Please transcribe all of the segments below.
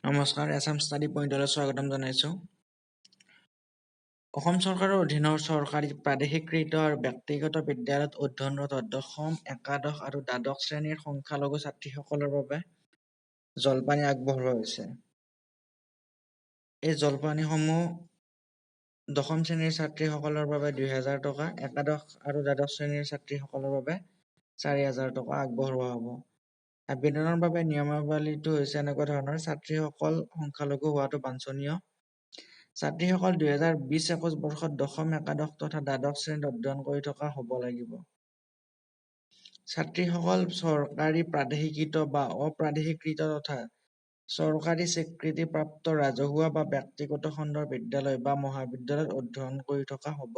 নমস্কাৰ, এছাম ষ্টাডি পইণ্টলৈ স্বাগতম জনাইছোঁ। অসম চৰকাৰৰ অধীনৰ চৰকাৰী প্ৰাদেশিকৃত আৰু ব্যক্তিগত বিদ্যালয়ত অধ্যয়নৰত দশম, একাদশ আৰু দ্বাদশ শ্ৰেণীৰ সংখ্যালঘু ছাত্ৰীসকলৰ বাবে জলপানী আগবঢ়োৱা হৈছে। এই জলপানীসমূহ দশম শ্ৰেণীৰ ছাত্ৰীসকলৰ বাবে ২,০০০ টকা, একাদশ আৰু দ্বাদশ শ্ৰেণীৰ ছাত্ৰীসকলৰ বাবে ৪,০০০ টকা আগবঢ়োৱা হ'ব। আবেদনৰ বাবে নিয়মাৱলীটো হৈছে এনেকুৱা ধৰণৰ: ছাত্ৰীসকল সংখ্যালঘু হোৱাটো বাঞ্ছনীয়। ছাত্ৰীসকল ২০২০-২১ বৰ্ষত দশম, একাদশ তথা দ্বাদশ শ্ৰেণীত অধ্যয়ন কৰি থকা হ'ব লাগিব। ছাত্ৰীসকল চৰকাৰী প্ৰাদেশিকৃত বা অপ্ৰাদেশিকৃত তথা চৰকাৰী স্বীকৃতিপ্ৰাপ্ত ৰাজহুৱা বা ব্যক্তিগত খণ্ডৰ বিদ্যালয় বা মহাবিদ্যালয়ত অধ্যয়ন কৰি থকা হ'ব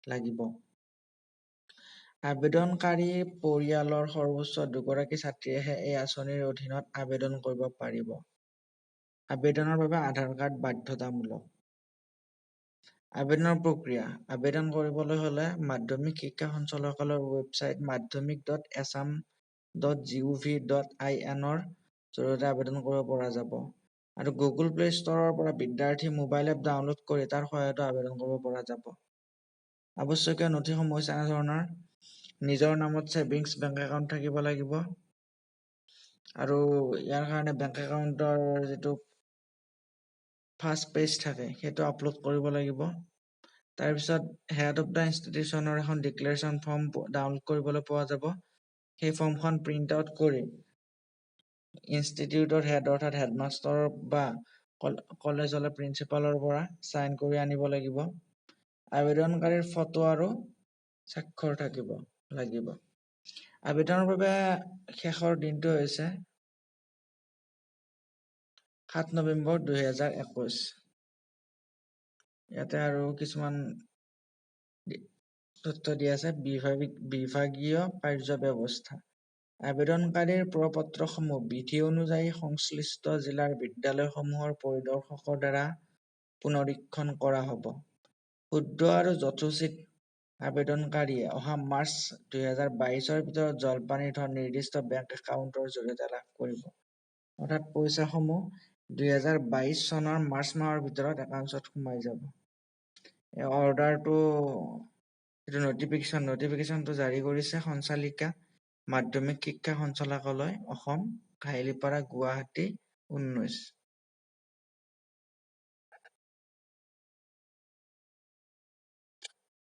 লাগিব। আবেদনকাৰী পৰিয়ালৰ সৰ্বোচ্চ দুগৰাকী ছাত্ৰীয়েহে এই আঁচনিৰ অধীনত আবেদন কৰিব পাৰিব। আবেদনৰ বাবে আধাৰ কাৰ্ড বাধ্যতামূলক। আবেদনৰ প্ৰক্ৰিয়া: আবেদন কৰিবলৈ হ'লে মাধ্যমিক শিক্ষা সঞ্চালকালয়ৰ ৱেবছাইট madhyamik.assam.gov.in ৰ জৰিয়তে আবেদন কৰিব পৰা যাব আৰু গুগল প্লে ষ্টৰৰ পৰা বিদ্যাৰ্থী মোবাইল এপ ডাউনলোড কৰি তাৰ সহায়তো আবেদন কৰিব পৰা যাব। আৱশ্যকীয় নথিসমূহ হৈছে এনেধৰণৰ: নিজৰ নামত ছেভিংছ বেংক একাউণ্ট থাকিব লাগিব আৰু ইয়াৰ কাৰণে বেংক একাউণ্টৰ যিটো ফাৰ্ষ্ট পেজ থাকে সেইটো আপলোড কৰিব লাগিব। তাৰপিছত হেড অফ দ্য ইনষ্টিটিউশ্যনৰ এখন ডিক্লেৰেশ্যন ফৰ্ম ডাউনলোড কৰিবলৈ পোৱা যাব। সেই ফৰ্মখন প্ৰিণ্ট আউট কৰি ইনষ্টিটিউটৰ হেড অৰ্থাৎ হেডমাষ্টৰ বা কলেজলৈ প্ৰিন্সিপালৰ পৰা চাইন কৰি আনিব লাগিব। আবেদনকাৰীৰ ফটো আৰু স্বাক্ষৰ থাকিব লাগিব। আবেদনৰ বাবে শেষৰ দিনটো হৈছে ৭ নৱেম্বৰ ২০২১। ইয়াতে আৰু কিছুমান তথ্য দিয়া আছে: বিভাগীয় কাৰ্যব্যৱস্থা। আবেদনকাৰীৰ প্ৰ-পত্ৰসমূহ বিধি অনুযায়ী সংশ্লিষ্ট জিলাৰ বিদ্যালয়সমূহৰ পৰিদৰ্শকৰ দ্বাৰা পুনৰীক্ষণ কৰা হ'ব। শুদ্ধ আৰু যথোচিত আবেদনকাৰীয়ে অহা মাৰ্চ ২০২২ৰ ভিতৰত জলপানীৰ ধন নিৰ্দিষ্ট বেংক একাউণ্টৰ জৰিয়তে লাভ কৰিব। অৰ্থাৎ পইচাসমূহ ২০২২ চনৰ মাৰ্চ মাহৰ ভিতৰত একাউণ্টত সোমাই যাব। এই অৰ্ডাৰটো নটিফিকেশ্যনটো জাৰি কৰিছে সঞ্চালিকা, মাধ্যমিক শিক্ষা সঞ্চালকালয়, অসম, কাহিলীপাৰা, গুৱাহাটী 19।